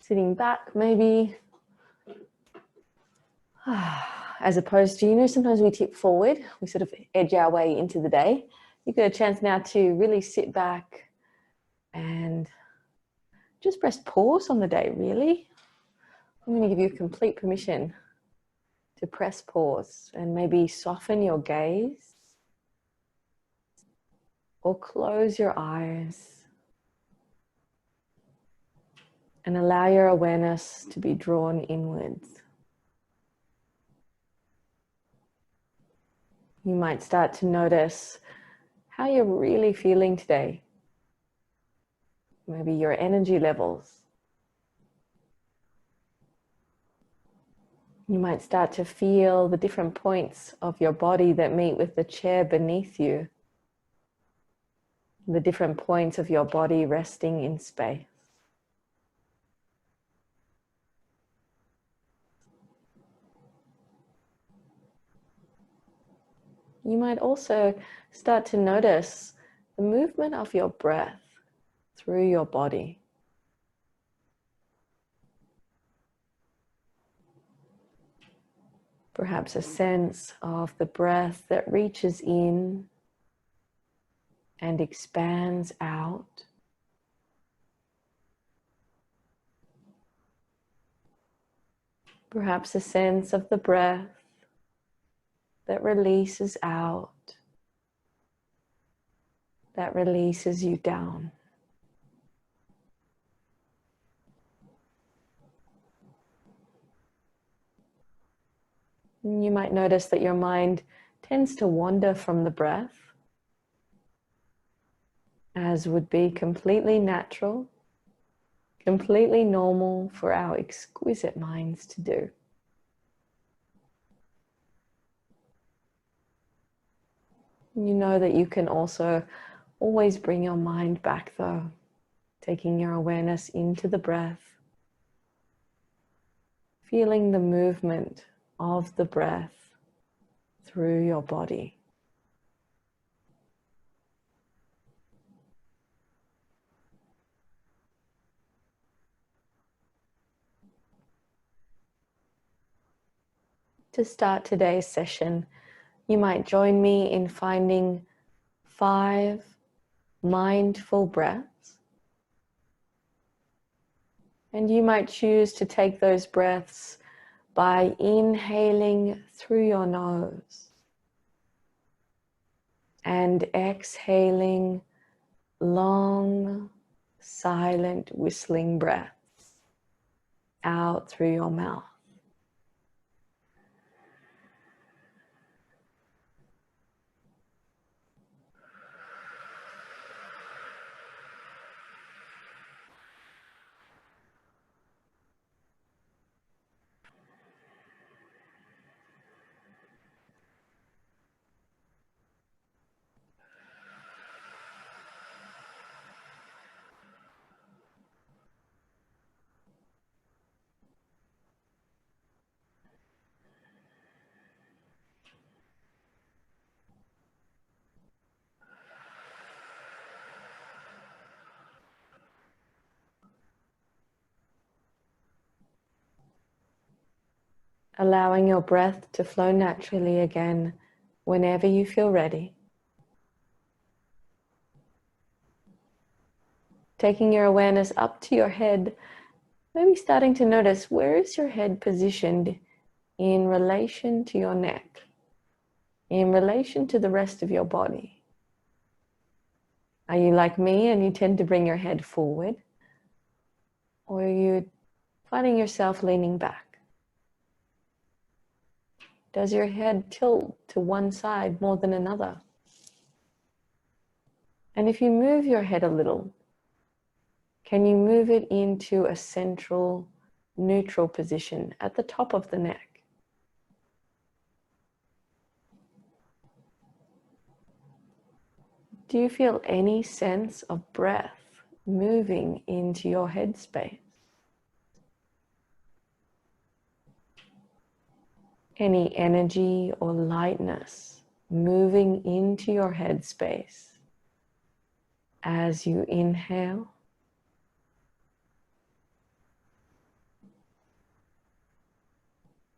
Sitting back maybe. As opposed to, sometimes we tip forward, we sort of edge our way into the day. You get a chance now to really sit back and just press pause on the day, really. I'm going to give you complete permission to press pause and maybe soften your gaze or close your eyes and allow your awareness to be drawn inwards. You might start to notice how you're really feeling today. Maybe your energy levels. You might start to feel the different points of your body that meet with the chair beneath you. The different points of your body resting in space. You might also start to notice the movement of your breath through your body. Perhaps a sense of the breath that reaches in and expands out. Perhaps a sense of the breath that releases out, that releases you down. And you might notice that your mind tends to wander from the breath, as would be completely natural, completely normal for our exquisite minds to do. You know that you can also always bring your mind back though, taking your awareness into the breath, feeling the movement of the breath through your body. To start today's session, you might join me in finding 5 mindful breaths. And you might choose to take those breaths by inhaling through your nose and exhaling long, silent, whistling breaths out through your mouth. Allowing your breath to flow naturally again whenever you feel ready. Taking your awareness up to your head, maybe starting to notice, where is your head positioned in relation to your neck, in relation to the rest of your body? Are you like me and you tend to bring your head forward? Or are you finding yourself leaning back? Does your head tilt to one side more than another? And if you move your head a little, can you move it into a central, neutral position at the top of the neck? Do you feel any sense of breath moving into your head space? Any energy or lightness moving into your head space as you inhale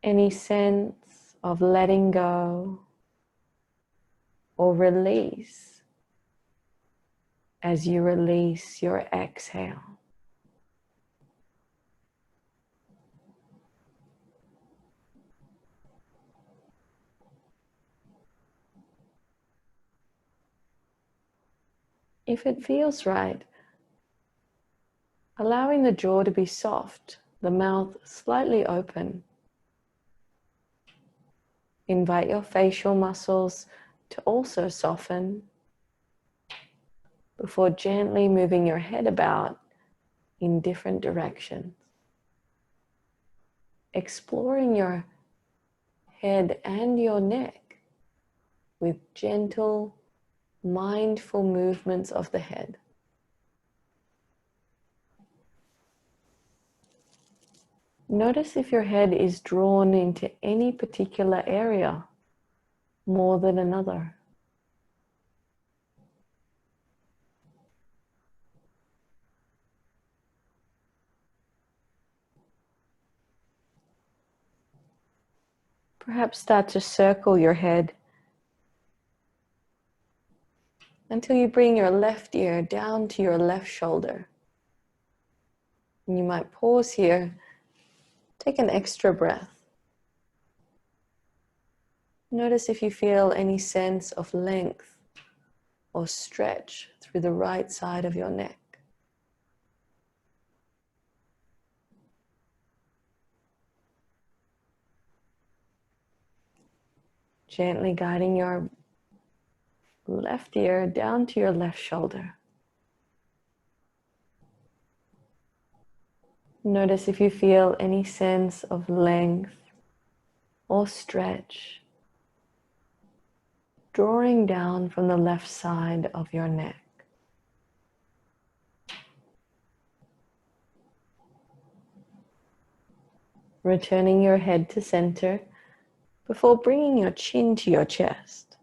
any sense of letting go or release as you release your exhale. If it feels right, allowing the jaw to be soft, the mouth slightly open. Invite your facial muscles to also soften before gently moving your head about in different directions. Exploring your head and your neck with gentle, mindful movements of the head. Notice if your head is drawn into any particular area more than another. Perhaps start to circle your head until you bring your left ear down to your left shoulder. And you might pause here, take an extra breath. Notice if you feel any sense of length or stretch through the right side of your neck. Gently guiding your left ear down to your left shoulder. Notice if you feel any sense of length or stretch drawing down from the left side of your neck. Returning your head to center before bringing your chin to your chest.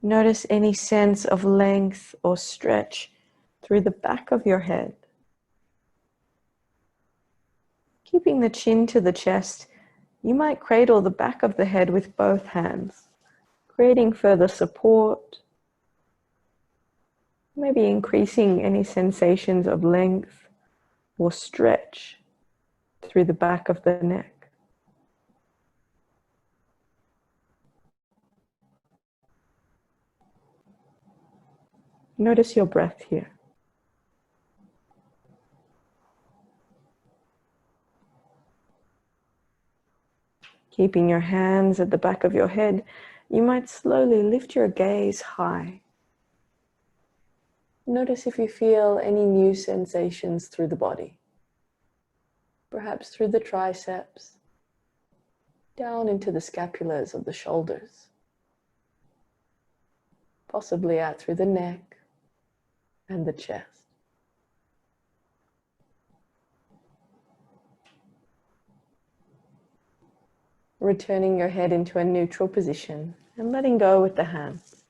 Notice any sense of length or stretch through the back of your head. Keeping the chin to the chest, you might cradle the back of the head with both hands, creating further support, maybe increasing any sensations of length or stretch through the back of the neck. Notice your breath here. Keeping your hands at the back of your head, you might slowly lift your gaze high. Notice if you feel any new sensations through the body. Perhaps through the triceps, down into the scapulars of the shoulders. Possibly out through the neck and the chest. Returning your head into a neutral position and letting go with the hands.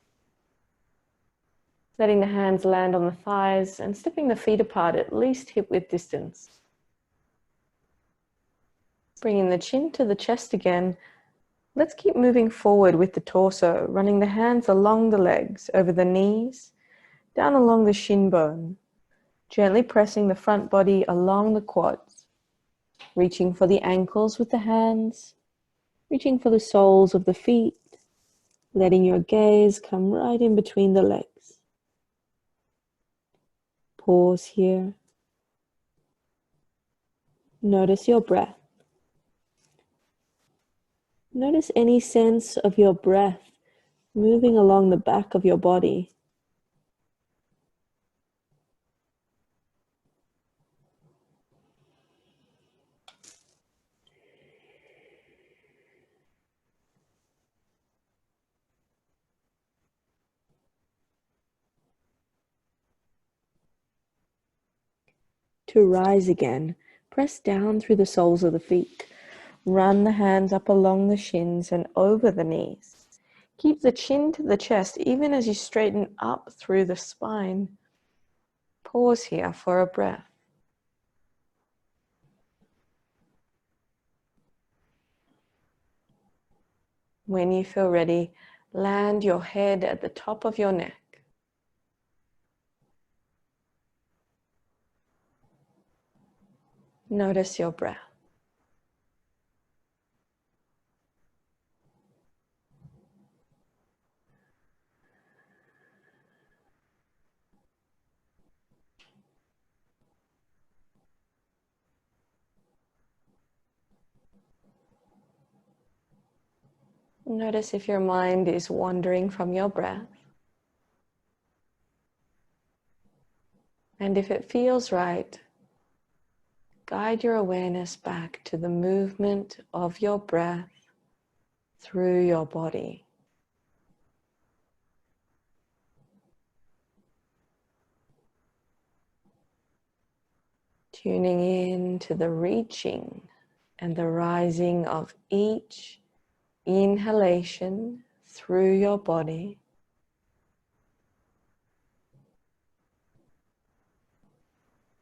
Letting the hands land on the thighs and stepping the feet apart at least hip-width distance. Bringing the chin to the chest again. Let's keep moving forward with the torso, running the hands along the legs, over the knees, down along the shin bone, gently pressing the front body along the quads, reaching for the ankles with the hands, reaching for the soles of the feet, letting your gaze come right in between the legs. Pause here. Notice your breath. Notice any sense of your breath moving along the back of your body. To rise again, press down through the soles of the feet. Run the hands up along the shins and over the knees. Keep the chin to the chest even as you straighten up through the spine. Pause here for a breath. When you feel ready, land your head at the top of your neck. Notice your breath. Notice if your mind is wandering from your breath. And if it feels right, guide your awareness back to the movement of your breath through your body. Tuning in to the reaching and the rising of each inhalation through your body.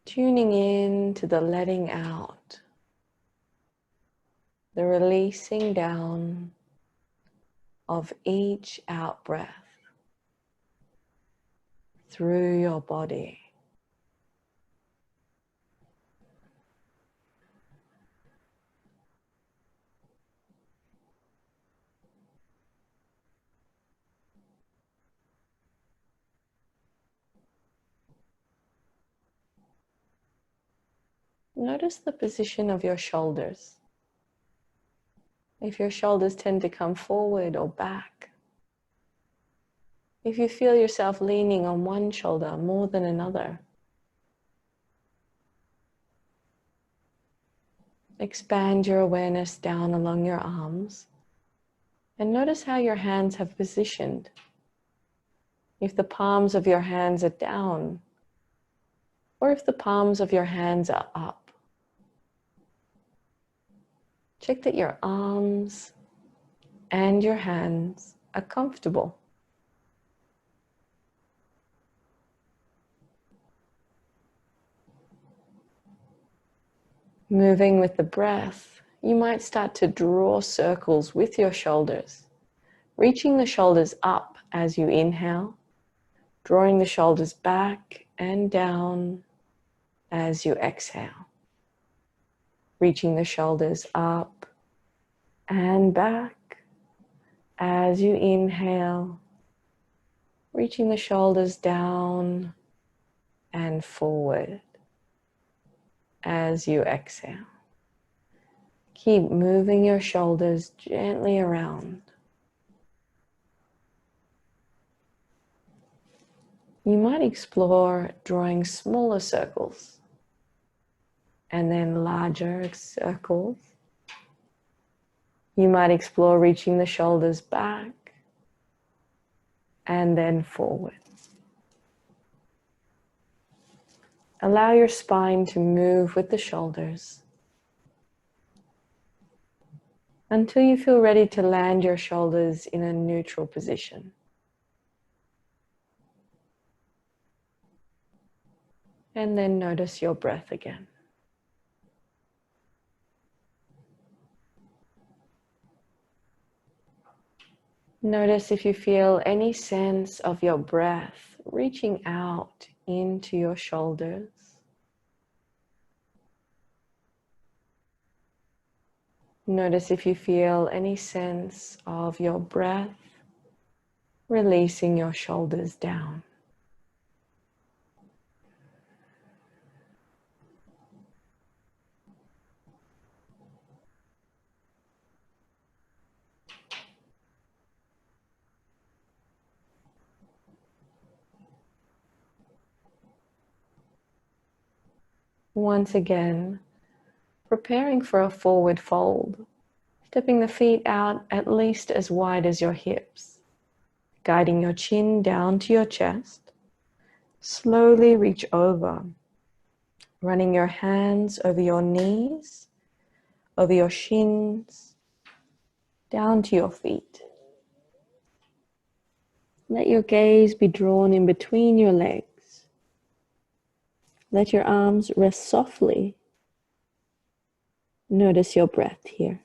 Tuning in to the letting out, the releasing down of each out breath through your body. Notice the position of your shoulders. If your shoulders tend to come forward or back. If you feel yourself leaning on one shoulder more than another. Expand your awareness down along your arms and notice how your hands have positioned. If the palms of your hands are down or if the palms of your hands are up. Check that your arms and your hands are comfortable. Moving with the breath, you might start to draw circles with your shoulders, reaching the shoulders up as you inhale, drawing the shoulders back and down as you exhale. Reaching the shoulders up and back as you inhale, reaching the shoulders down and forward as you exhale. Keep moving your shoulders gently around. You might explore drawing smaller circles and then larger circles. You might explore reaching the shoulders back and then forward. Allow your spine to move with the shoulders until you feel ready to land your shoulders in a neutral position. And then notice your breath again. Notice if you feel any sense of your breath reaching out into your shoulders. Notice if you feel any sense of your breath releasing your shoulders down. Once again, preparing for a forward fold, stepping the feet out at least as wide as your hips, guiding your chin down to your chest. Slowly reach over, running your hands over your knees, over your shins, down to your feet. Let your gaze be drawn in between your legs. Let your arms rest softly. Notice your breath here.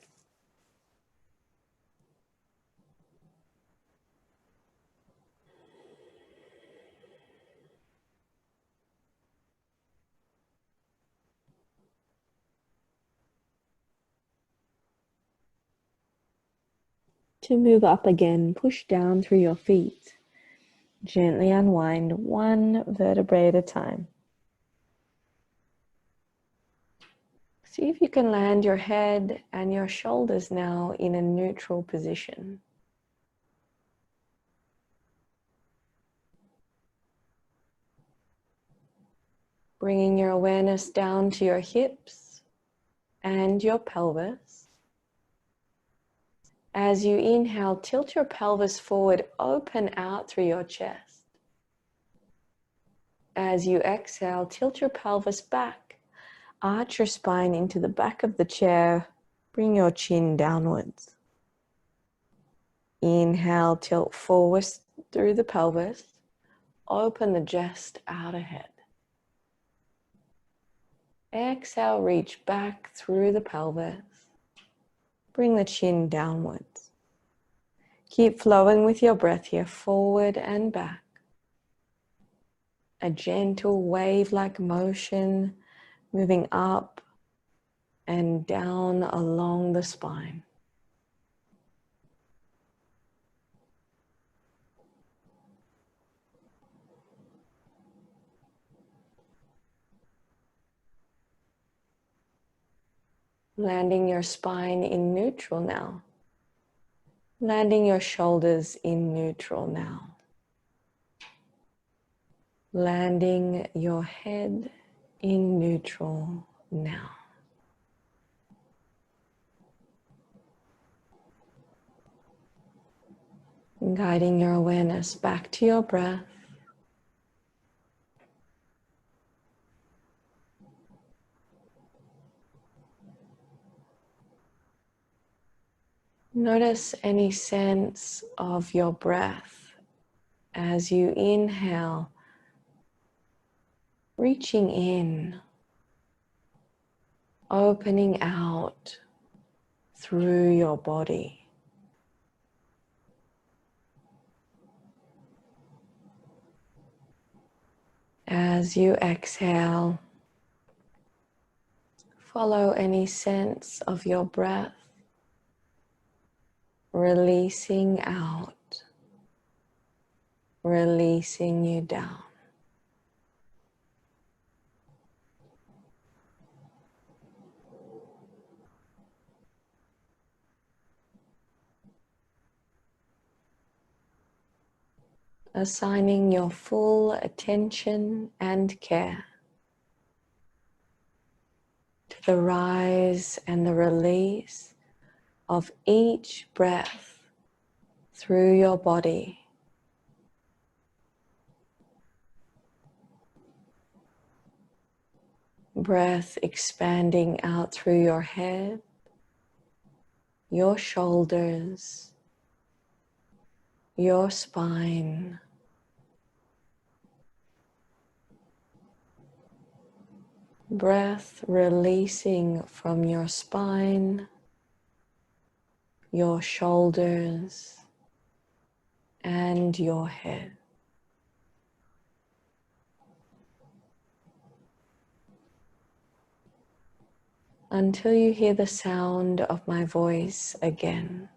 to move up again, push down through your feet. Gently unwind one vertebrae at a time. See if you can land your head and your shoulders now in a neutral position. Bringing your awareness down to your hips and your pelvis. As you inhale, tilt your pelvis forward, open out through your chest. As you exhale, tilt your pelvis back, arch your spine into the back of the chair, bring your chin downwards. Inhale, tilt forward through the pelvis, open the chest out ahead. Exhale, reach back through the pelvis, bring the chin downwards. Keep flowing with your breath here, forward and back. A gentle wave-like motion moving up and down along the spine. Landing your spine in neutral now. Landing your shoulders in neutral now. Landing your head in neutral now. Guiding your awareness back to your breath. Notice any sense of your breath as you inhale, reaching in, opening out through your body. As you exhale, follow any sense of your breath releasing out, releasing you down. Assigning your full attention and care to the rise and the release of each breath through your body. Breath expanding out through your head, your shoulders, your spine. Breath releasing from your spine, your shoulders, and your head. Until you hear the sound of my voice again.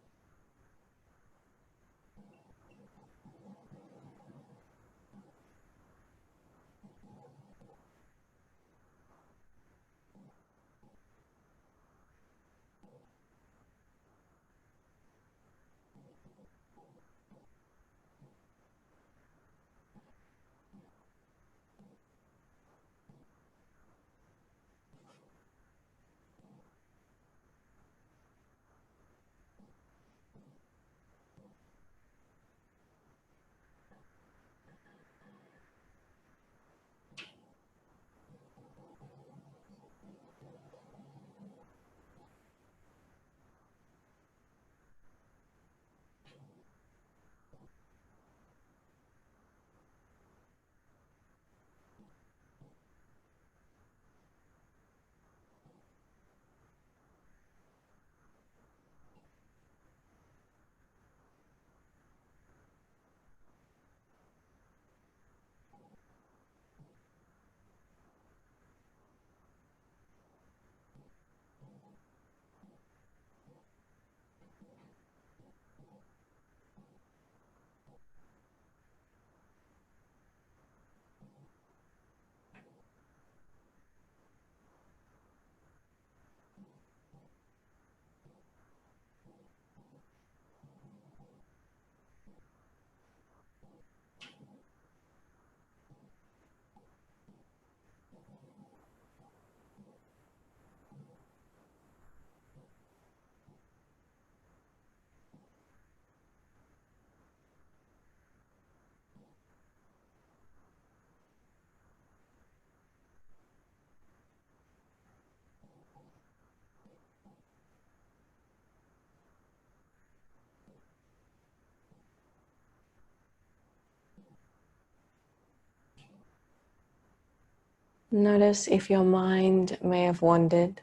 Notice if your mind may have wandered,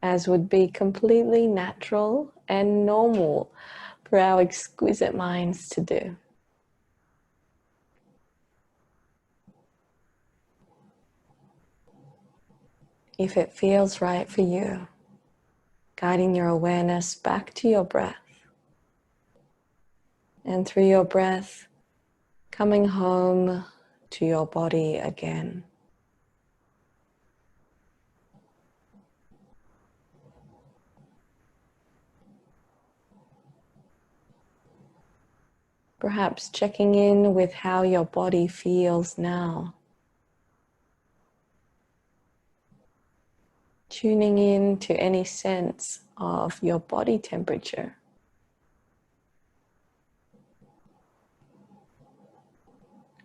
as would be completely natural and normal for our exquisite minds to do. If it feels right for you, guiding your awareness back to your breath, and through your breath, coming home to your body again. Perhaps checking in with how your body feels now. Tuning in to any sense of your body temperature.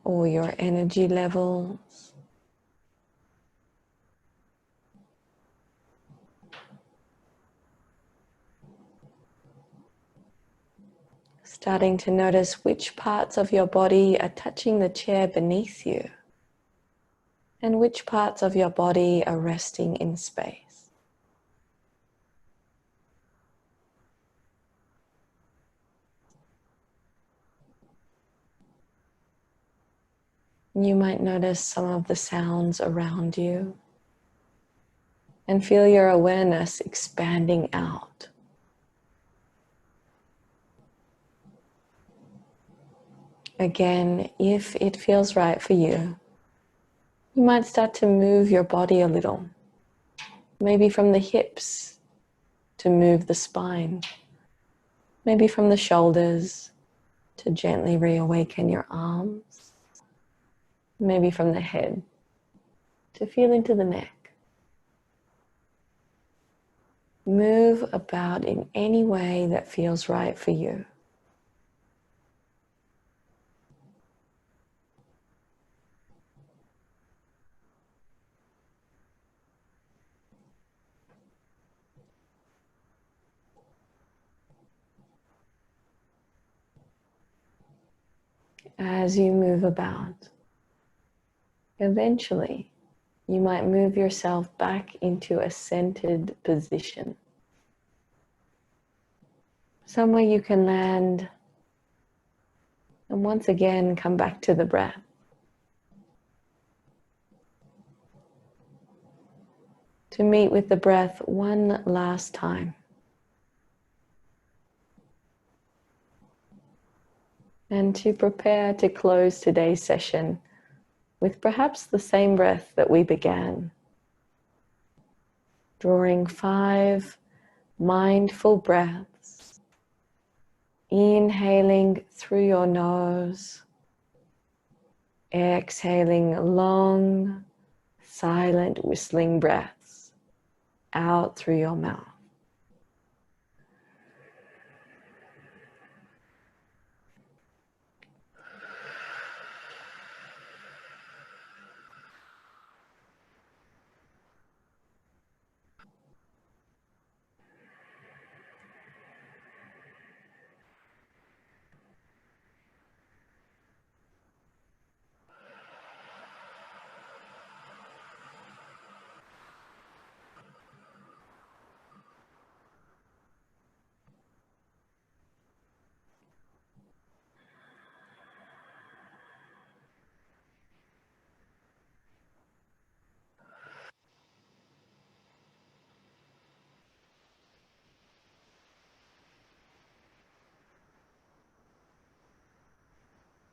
Or your energy levels. Starting to notice which parts of your body are touching the chair beneath you, and which parts of your body are resting in space. You might notice some of the sounds around you and feel your awareness expanding out. Again, if it feels right for you, you might start to move your body a little, maybe from the hips to move the spine, maybe from the shoulders to gently reawaken your arms, maybe from the head to feel into the neck. Move about in any way that feels right for you. As you move about, eventually you might move yourself back into a centered position. Somewhere you can land and once again come back to the breath. To meet with the breath one last time. And to prepare to close today's session with perhaps the same breath that we began. Drawing 5 mindful breaths. Inhaling through your nose. Exhaling long, silent whistling breaths out through your mouth.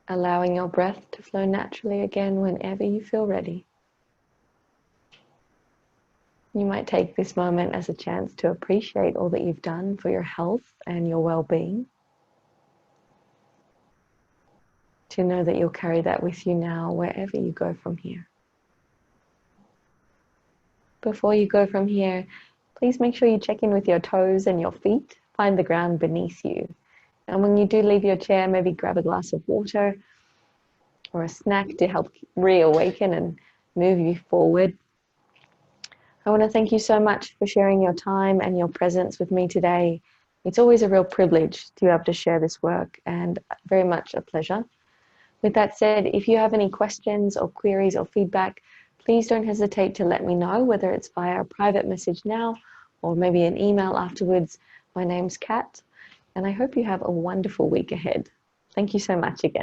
Allowing your breath to flow naturally again whenever you feel ready. You might take this moment as a chance to appreciate all that you've done for your health and your well-being. To know that you'll carry that with you now wherever you go from here. Before you go from here, please make sure you check in with your toes and your feet. Find the ground beneath you. And when you do leave your chair, maybe grab a glass of water or a snack to help reawaken and move you forward. I want to thank you so much for sharing your time and your presence with me today. It's always a real privilege to be able to share this work and very much a pleasure. With that said, if you have any questions or queries or feedback, please don't hesitate to let me know, whether it's via a private message now or maybe an email afterwards. My name's Kat, and I hope you have a wonderful week ahead. Thank you so much again.